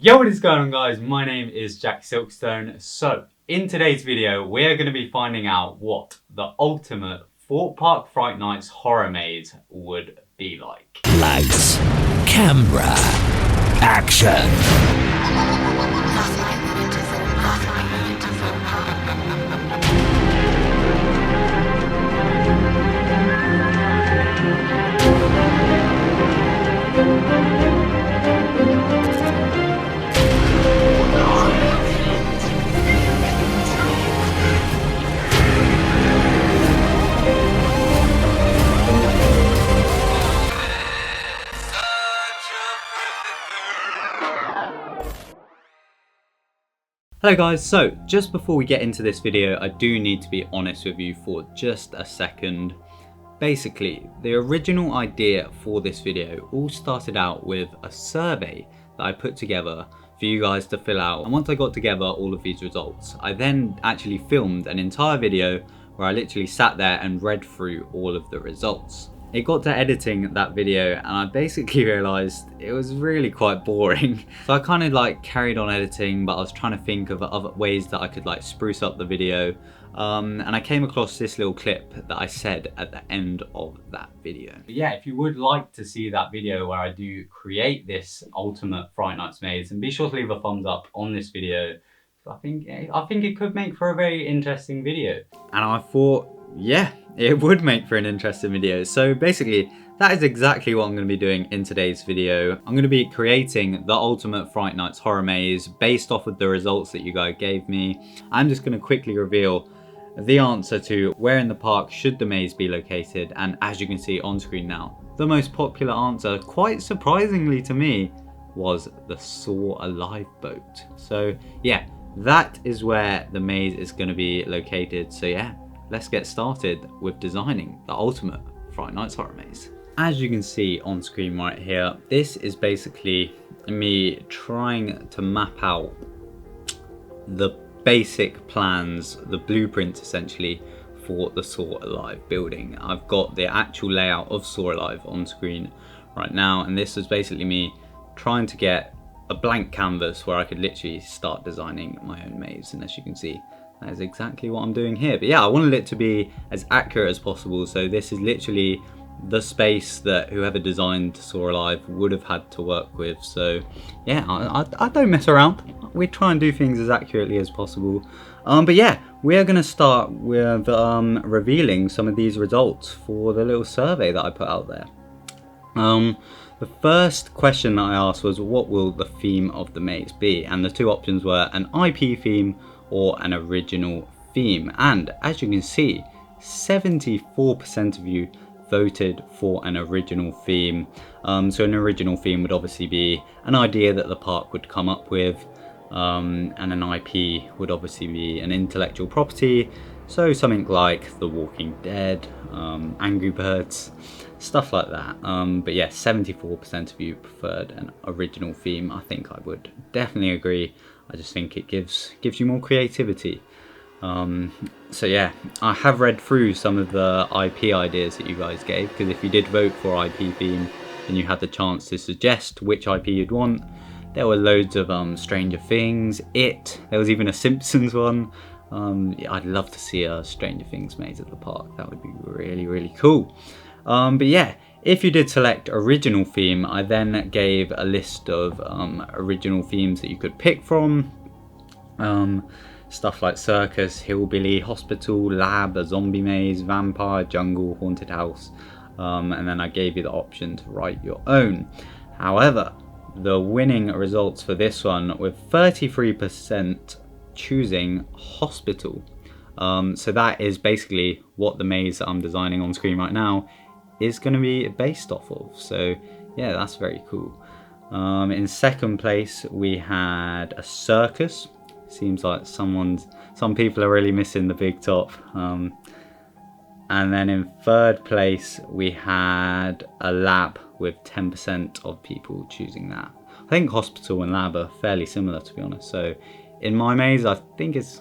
Yo, what is going on, guys? My name is TheJackSilkstone. So, in today's video, we're going to be finding out what the ultimate Thorpe Park Fright Nights horror maze would be like. Lights, camera, action. Hello guys, so just before we get into this video, I do need to be honest with you for just a second. Basically, the original idea for this video all started out with a survey that I put together for you guys to fill out. And once I got together all of these results, I then actually filmed an entire video where I literally sat there and read through all of the results. It got to editing that video and I basically realised it was really quite boring. So I kind of like carried on editing, but I was trying to think of other ways that I could like spruce up the video. And I came across this little clip that I said at the end of that video. But yeah, if you would like to see that video where I do create this ultimate Fright Nights maze, then be sure to leave a thumbs up on this video. I think it could make for a very interesting video. And I thought, yeah, it would make for an interesting video. So basically, that is exactly what I'm going to be doing in today's video. I'm going to be creating the ultimate Fright Nights horror maze based off of the results that you guys gave me. I'm just going to quickly reveal the answer to where in the park should the maze be located. And as you can see on screen now, the most popular answer, quite surprisingly to me, was the Saw Alive boat. So yeah, that is where the maze is going to be located. So yeah, let's get started with designing the ultimate Fright Nights horror maze. As you can see on screen right here, this is basically me trying to map out the basic plans, the blueprints essentially, for the Saw Alive building. I've got the actual layout of Saw Alive on screen right now, and this is basically me trying to get a blank canvas where I could literally start designing my own maze. And as you can see, that is exactly what I'm doing here. But yeah, I wanted it to be as accurate as possible. So this is literally the space that whoever designed Saw Alive would have had to work with. So yeah, I don't mess around. We try and do things as accurately as possible. But yeah, we're gonna start with revealing some of these results for the little survey that I put out there. The first question that I asked was, what will the theme of the maze be? And the two options were an IP theme or an original theme. And as you can see, 74% of you voted for an original theme. So an original theme would obviously be an idea that the park would come up with, and an IP would obviously be an intellectual property. So something like The Walking Dead, Angry Birds, stuff like that. But yeah, 74% of you preferred an original theme. I think I would definitely agree. I just think it gives you more creativity. So yeah, I have read through some of the IP ideas that you guys gave, because if you did vote for IP theme, then you had the chance to suggest which IP you'd want. There were loads of Stranger Things, there was even a Simpsons one. I'd love to see a Stranger Things maze at the park. That would be really, really cool. But yeah, if you did select original theme, I then gave a list of original themes that you could pick from. Stuff like circus, hillbilly, hospital, lab, a zombie maze, vampire, jungle, haunted house. And then I gave you the option to write your own. However, the winning results for this one, with 33% choosing hospital. So that is basically what the maze that I'm designing on screen right now is going to be based off of. So yeah, that's very cool. In second place we had a circus. Seems like some people are really missing the big top. And then in third place we had a lab, with 10% of people choosing that. I think hospital and lab are fairly similar, to be honest. So in my maze, I think it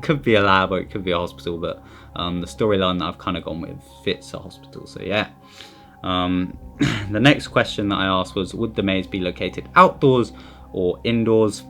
could be a lab or it could be a hospital, but the storyline that I've kind of gone with fits a hospital. So yeah, The next question that I asked was, would the maze be located outdoors or indoors?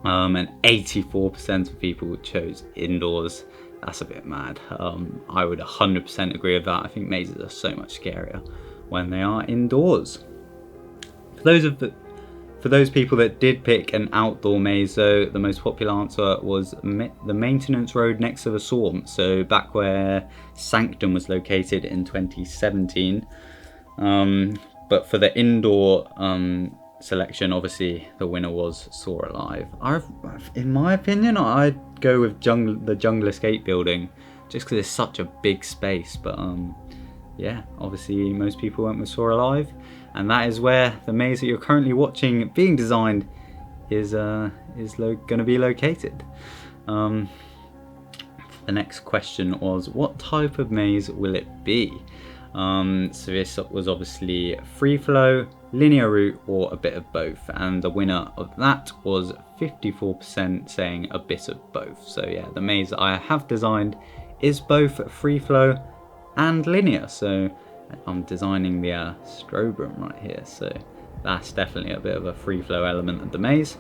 And 84% of people chose indoors. That's a bit mad. I would 100% agree with that. I think mazes are so much scarier when they are indoors. For those people that did pick an outdoor maze, though, the most popular answer was the maintenance road next to the Thorpe, so back where Sanctum was located in 2017. But for the indoor selection, obviously the winner was Saw Alive. In my opinion, I'd go with the Jungle Escape building, just because it's such a big space. But yeah, obviously most people went with Saw Alive, and that is where the maze that you're currently watching being designed is going to be located. The next question was, what type of maze will it be? So this was obviously free flow, linear route, or a bit of both, and the winner of that was 54% saying a bit of both. So yeah, the maze that I have designed is both free flow and linear. So I'm designing the strobe room right here, so that's definitely a bit of a free flow element of the maze.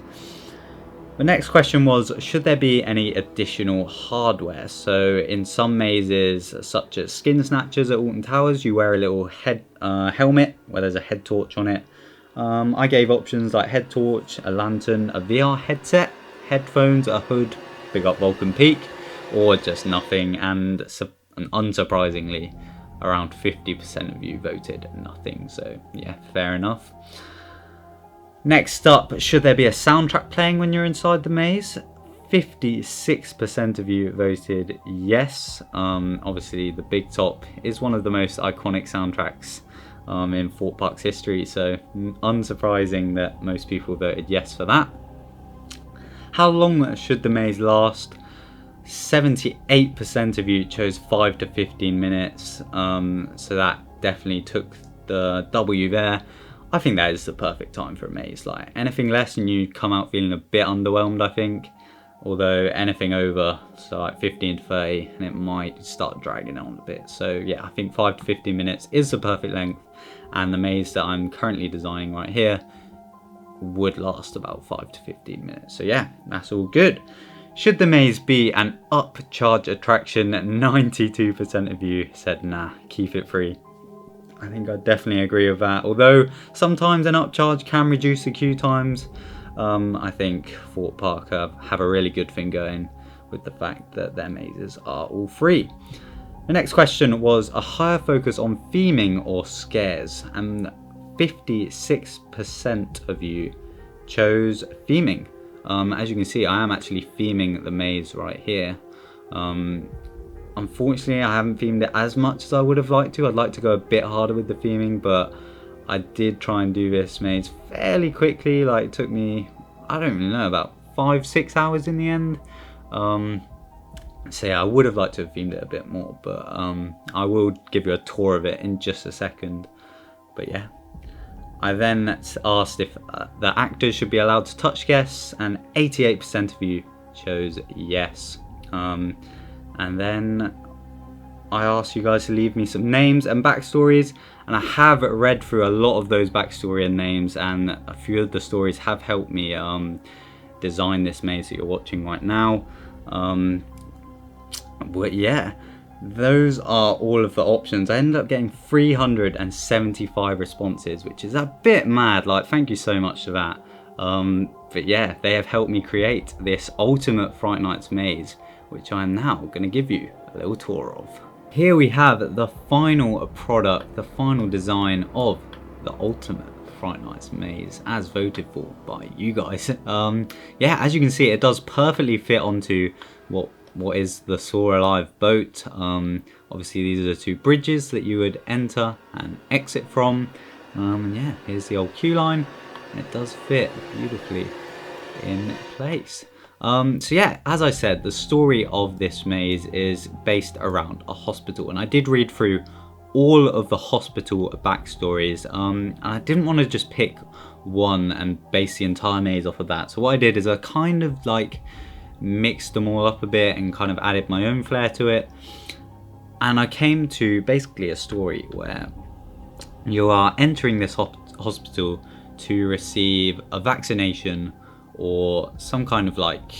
The next question was, should there be any additional hardware? So in some mazes, such as Skin Snatchers at Alton Towers, you wear a little head helmet where there's a head torch on it. I gave options like head torch, a lantern, a VR headset, headphones, a hood, big up Vulcan Peak, or just nothing. And unsurprisingly, around 50% of you voted nothing. So yeah, fair enough. Next up, should there be a soundtrack playing when you're inside the maze? 56% of you voted yes. Obviously, the Big Top is one of the most iconic soundtracks in Thorpe Park's history, so unsurprising that most people voted yes for that. How long should the maze last? 78% of you chose 5 to 15 minutes, so that definitely took the W there. I think that is the perfect time for a maze. Like anything less and you come out feeling a bit underwhelmed, I think. Although anything over, so like 15 to 30, and it might start dragging on a bit. So yeah, I think 5 to 15 minutes is the perfect length, and the maze that I'm currently designing right here would last about 5 to 15 minutes. So yeah, that's all good. Should the maze be an upcharge attraction? 92% of you said nah, keep it free. I think I definitely agree with that. Although sometimes an upcharge can reduce the queue times, I think Thorpe Park have a really good thing going with the fact that their mazes are all free. The next question was a higher focus on theming or scares, and 56% of you chose theming. As you can see, I am actually theming the maze right here. Unfortunately, I haven't themed it as much as I would have liked to. I'd like to go a bit harder with the theming, but I did try and do this maze fairly quickly. Like, it took me, I don't really know, about 5-6 hours in the end. So yeah, I would have liked to have themed it a bit more, but I will give you a tour of it in just a second. But yeah, I then asked if the actors should be allowed to touch guests, and 88% of you chose yes. And then I asked you guys to leave me some names and backstories, and I have read through a lot of those backstory and names, and a few of the stories have helped me design this maze that you're watching right now. But yeah, those are all of the options. I ended up getting 375 responses, which is a bit mad. Like, thank you so much for that. But yeah, they have helped me create this ultimate Fright Nights maze, which I am now going to give you a little tour of. Here we have the final product, the final design of the ultimate Fright Nights maze, as voted for by you guys. Yeah, as you can see, it does perfectly fit onto what is the Saw Alive boat. Obviously, these are the two bridges that you would enter and exit from. Yeah, here's the old queue line, and it does fit beautifully in place. So yeah, as I said, the story of this maze is based around a hospital, and I did read through all of the hospital backstories, and I didn't want to just pick one and base the entire maze off of that. So what I did is I kind of like mixed them all up a bit and kind of added my own flair to it, and I came to basically a story where You are entering this hospital to receive a vaccination or some kind of like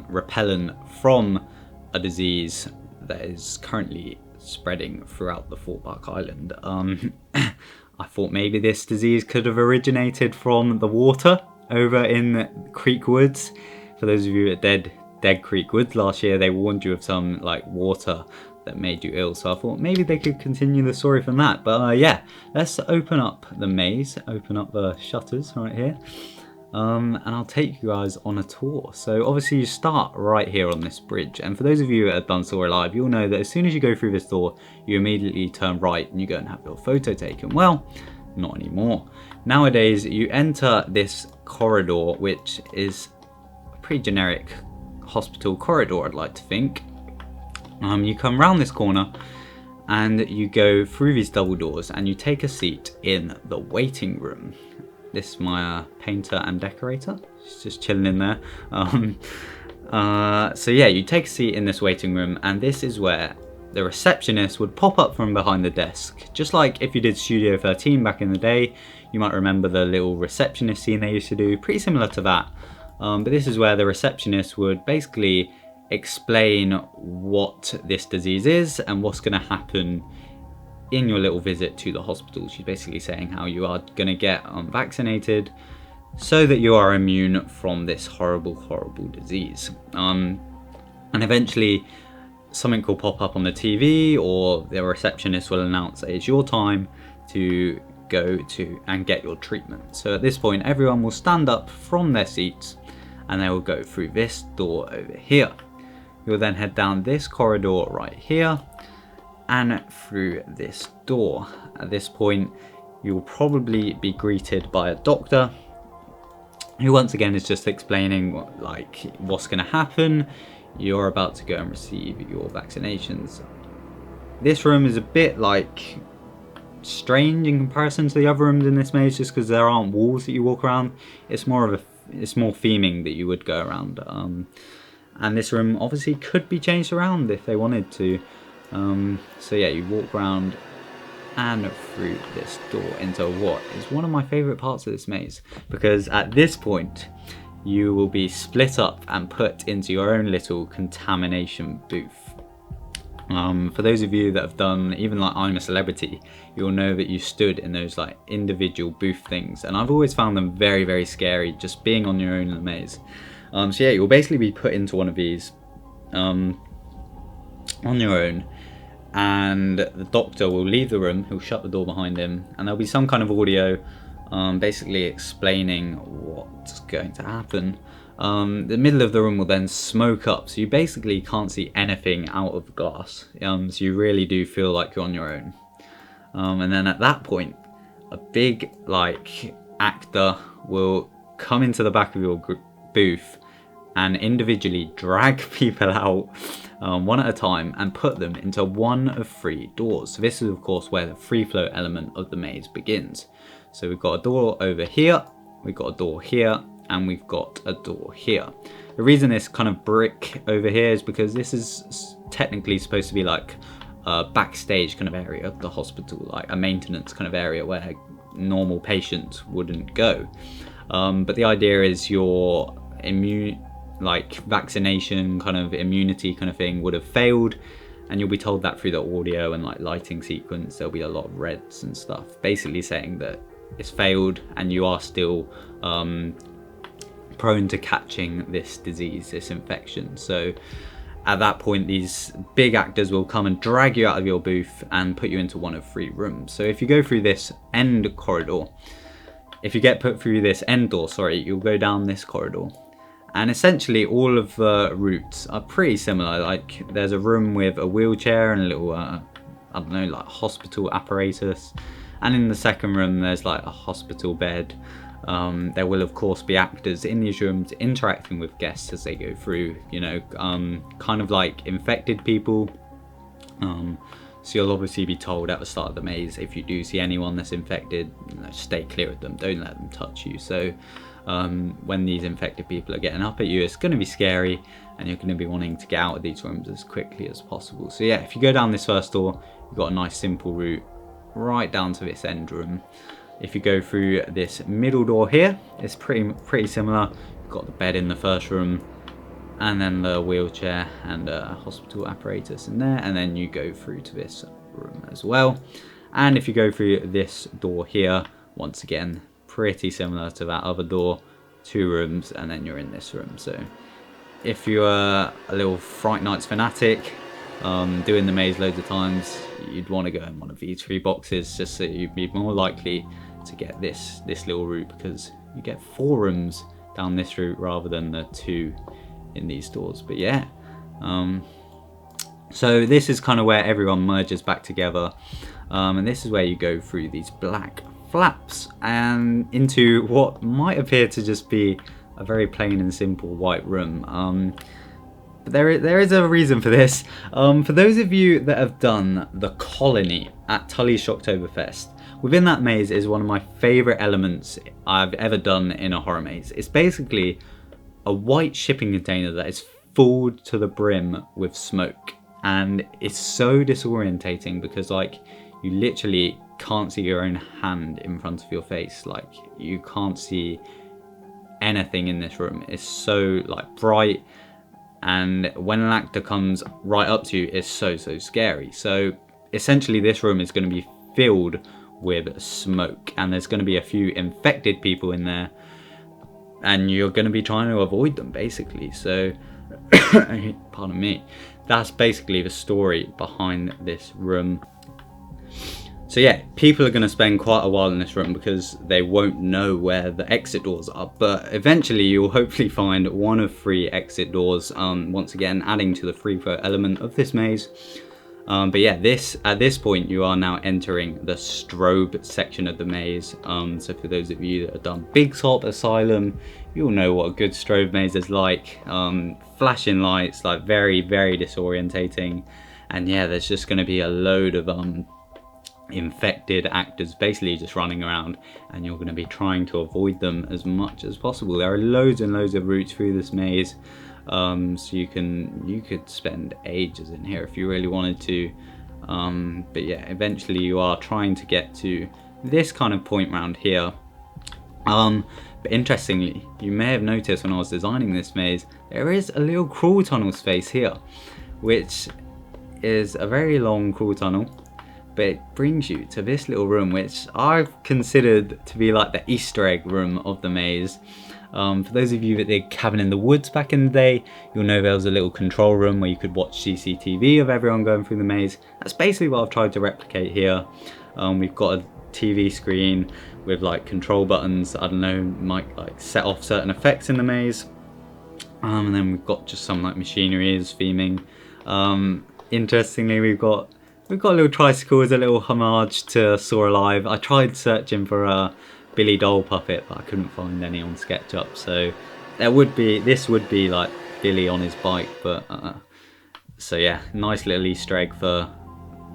repellent from a disease that is currently spreading throughout the Thorpe Island. I thought maybe this disease could have originated from the water over in Creek Woods. For those of you at Dead Creek Woods last year, they warned you of some like water that made you ill, so I thought maybe they could continue the story from that. But yeah, let's open up the maze, open up the shutters right here, and I'll take you guys on a tour. So obviously you start right here on this bridge, and for those of you that have done Story Live, you'll know that as soon as you go through this door, you immediately turn right and you go and have your photo taken. Well, not anymore. Nowadays you enter this corridor, which is a pretty generic hospital corridor, I'd like to think. You come round this corner and you go through these double doors and you take a seat in the waiting room. This is my painter and decorator. She's just chilling in there. So yeah, you take a seat in this waiting room, and this is where the receptionist would pop up from behind the desk. Just like if you did Studio 13 back in the day, you might remember the little receptionist scene they used to do, pretty similar to that. But this is where the receptionist would basically explain what this disease is and what's going to happen in your little visit to the hospital. She's basically saying how you are going to get vaccinated so that you are immune from this horrible disease. And eventually something will pop up on the TV, or the receptionist will announce that it's your time to go to and get your treatment. So at this point, everyone will stand up from their seats and they will go through this door over here. You'll then head down this corridor right here and through this door. At this point, you'll probably be greeted by a doctor who once again is just explaining what's going to happen. You're about to go and receive your vaccinations. This room is a bit strange in comparison to the other rooms in this maze, just because there aren't walls that you walk around. It's more theming that you would go around. And this room obviously could be changed around if they wanted to. So yeah, you walk around and through this door into what is one of my favourite parts of this maze, because at this point you will be split up and put into your own little contamination booth. For those of you that have done even like I'm a Celebrity, you'll know that you stood in those like individual booth things, and I've always found them very scary, just being on your own in the maze. So yeah, you'll basically be put into one of these on your own, and the doctor will leave the room, he'll shut the door behind him, and there'll be some kind of audio basically explaining what's going to happen. The middle of the room will then smoke up, so you basically can't see anything out of the glass, so you really do feel like you're on your own. And then at that point, a big actor will come into the back of your booth and individually drag people out one at a time and put them into one of 3 doors. So this is of course where the free flow element of the maze begins. So we've got a door over here, we've got a door here, and we've got a door here. The reason this kind of brick over here is because this is technically supposed to be like a backstage kind of area of the hospital, like a maintenance kind of area where normal patients wouldn't go. But the idea is your vaccination kind of immunity kind of thing would have failed, and you'll be told that through the audio and lighting sequence. There'll be a lot of reds and stuff, basically saying that it's failed and you are still prone to catching this disease, this infection. So at that point, these big actors will come and drag you out of your booth and put you into one of 3 rooms. So if you go through this end corridor, if you get put through this end door, you'll go down this corridor. And essentially all of the routes are pretty similar. Like there's a room with a wheelchair and a little, hospital apparatus. And in the second room, there's like a hospital bed. There will of course be actors in these rooms interacting with guests as they go through, kind of like infected people. So you'll obviously be told at the start of the maze, if you do see anyone that's infected, stay clear of them, don't let them touch you. So when these infected people are getting up at you, it's going to be scary, and you're going to be wanting to get out of these rooms as quickly as possible. So yeah, if you go down this first door, you've got a nice simple route right down to this end room. If you go through this middle door here, it's pretty similar. You've got the bed in the first room, and then the wheelchair and hospital apparatus in there, and then you go through to this room as well. And if you go through this door here, once again, pretty similar to that other door, 2 rooms, and then you're in this room. So if you're a little Fright Nights fanatic, doing the maze loads of times, you'd want to go in one of these 3 boxes, just so you'd be more likely to get this little route, because you get 4 rooms down this route rather than the 2 in these doors. But yeah, so this is kind of where everyone merges back together, and this is where you go through these black flaps and into what might appear to just be a very plain and simple white room. But there is a reason for this. For those of you that have done the colony at Tully's Shocktoberfest, within that maze is one of my favourite elements I've ever done in a horror maze. It's basically a white shipping container that is filled to the brim with smoke, and it's so disorientating because like you literally can't see your own hand in front of your face. Like you can't see anything in this room. It's so like bright, and when an actor comes right up to you, it's so scary. So essentially this room is going to be filled with smoke, and there's going to be a few infected people in there, and you're going to be trying to avoid them basically. So pardon me, that's basically the story behind this room. So yeah, people are going to spend quite a while in this room because they won't know where the exit doors are, but eventually you'll hopefully find one of 3 exit doors, once again adding to the free flow element of this maze. But yeah, at this point you are now entering the strobe section of the maze. So for those of you that have done Big Top Asylum, you'll know what a good strobe maze is like. Flashing lights, like very disorientating, and yeah, there's just going to be a load of infected actors basically just running around, and you're going to be trying to avoid them as much as possible. There are loads and loads of routes through this maze, so you could spend ages in here if you really wanted to, but yeah, eventually you are trying to get to this kind of point round here. But interestingly, you may have noticed when I was designing this maze, there is a little crawl tunnel space here, which is a very long crawl tunnel, but it brings you to this little room, which I've considered to be like the Easter egg room of the maze. For those of you that did Cabin in the Woods back in the day, you'll know there was a little control room where you could watch CCTV of everyone going through the maze. That's basically what I've tried to replicate here. We've got a TV screen with like control buttons, I don't know, might like set off certain effects in the maze. And then we've got just some like machinery is theming. Interestingly, we've got a little tricycle as a little homage to Saw Alive. I tried searching for a Billy Doll puppet, but I couldn't find any on SketchUp. So this would be like Billy on his bike, but so yeah, nice little Easter egg for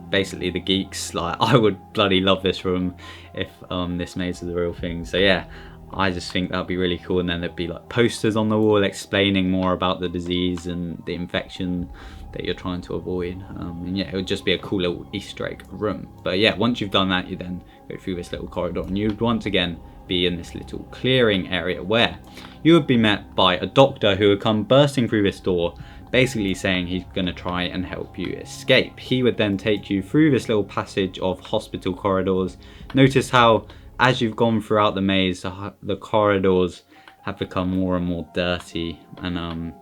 basically the geeks. Like I would bloody love this room if this maze was the real thing. So yeah, I just think that'd be really cool. And then there'd be like posters on the wall explaining more about the disease and the infection that you're trying to avoid. And yeah, it would just be a cool little Easter egg room. But yeah, once you've done that, you then go through this little corridor, and you'd once again be in this little clearing area where you would be met by a doctor who would come bursting through this door, basically saying he's going to try and help you escape. He would then take you through this little passage of hospital corridors. Notice how as you've gone throughout the maze, the corridors have become more and more dirty and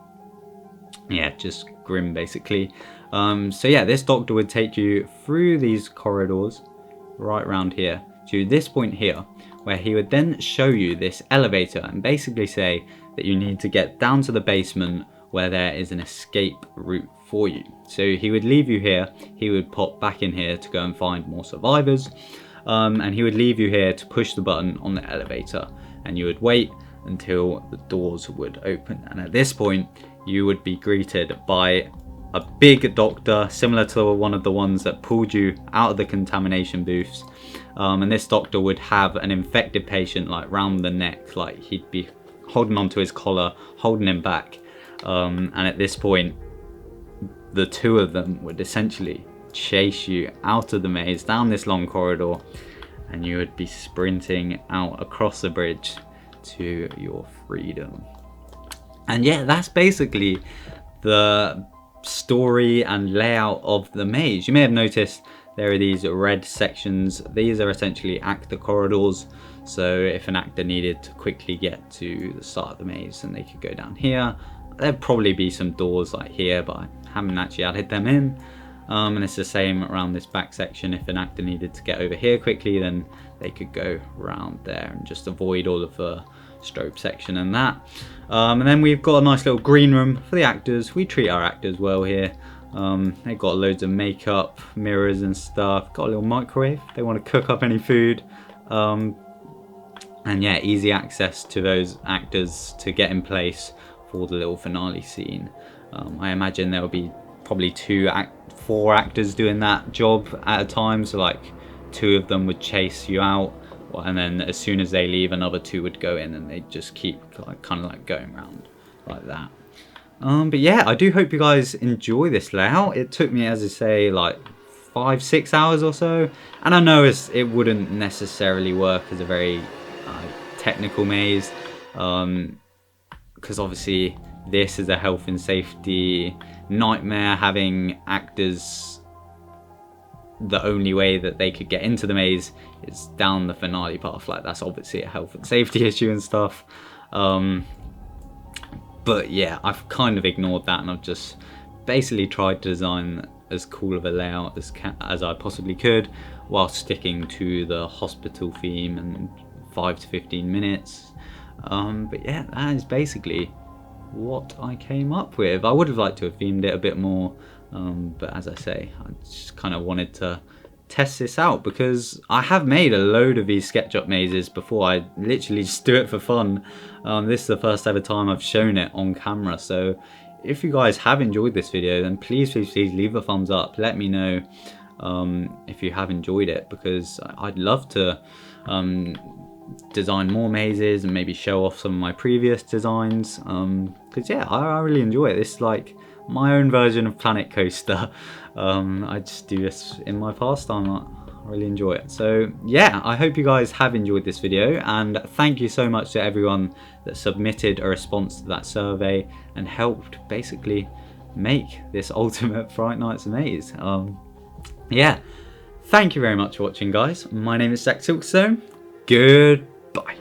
yeah, just grim basically. So yeah, this doctor would take you through these corridors right around here to this point here, where he would then show you this elevator and basically say that you need to get down to the basement where there is an escape route for you. So he would leave you here, he would pop back in here to go and find more survivors, and he would leave you here to push the button on the elevator, and you would wait until the doors would open. And at this point you would be greeted by a big doctor similar to one of the ones that pulled you out of the contamination booths, and this doctor would have an infected patient like round the neck, like he'd be holding onto his collar, holding him back, and at this point the two of them would essentially chase you out of the maze down this long corridor, and you would be sprinting out across the bridge to your freedom. And yeah, that's basically the story and layout of the maze. You may have noticed there are these red sections. These are essentially actor corridors. So if an actor needed to quickly get to the start of the maze, then they could go down here. There'd probably be some doors like here, but I haven't actually added them in. And it's the same around this back section. If an actor needed to get over here quickly, then they could go around there and just avoid all of the strobe section and that. And then we've got a nice little green room for the actors. We treat our actors well here. They've got loads of makeup, mirrors and stuff. Got a little microwave if they want to cook up any food. And yeah, easy access to those actors to get in place for the little finale scene. I imagine there will be probably 4 actors doing that job at a time, so like 2 of them would chase you out, and then as soon as they leave, another 2 would go in, and they just keep kind of like going around like that. But yeah, I do hope you guys enjoy this layout. It took me, as I say, like 5-6 hours or so, and I know it wouldn't necessarily work as a very technical maze, because obviously this is a health and safety nightmare. Having actors, the only way that they could get into the maze is down the finale path. Like, that's obviously a health and safety issue and stuff. But yeah, I've kind of ignored that, and I've just basically tried to design as cool of a layout as I possibly could, while sticking to the hospital theme and 5 to 15 minutes. But yeah, that is basically what I came up with. I would have liked to have themed it a bit more, but as I say, I just kind of wanted to test this out, because I have made a load of these SketchUp mazes before. I literally just do it for fun. This is the first ever time I've shown it on camera, so if you guys have enjoyed this video, then please leave a thumbs up. Let me know if you have enjoyed it, because I'd love to design more mazes and maybe show off some of my previous designs, because yeah, I really enjoy it. It's like my own version of Planet Coaster. I just do this in my pastime. I really enjoy it. So yeah, I hope you guys have enjoyed this video, and thank you so much to everyone that submitted a response to that survey and helped basically make this ultimate Fright Nights maze. Yeah, thank you very much for watching, guys. My name is TheJackSilkstone. Goodbye.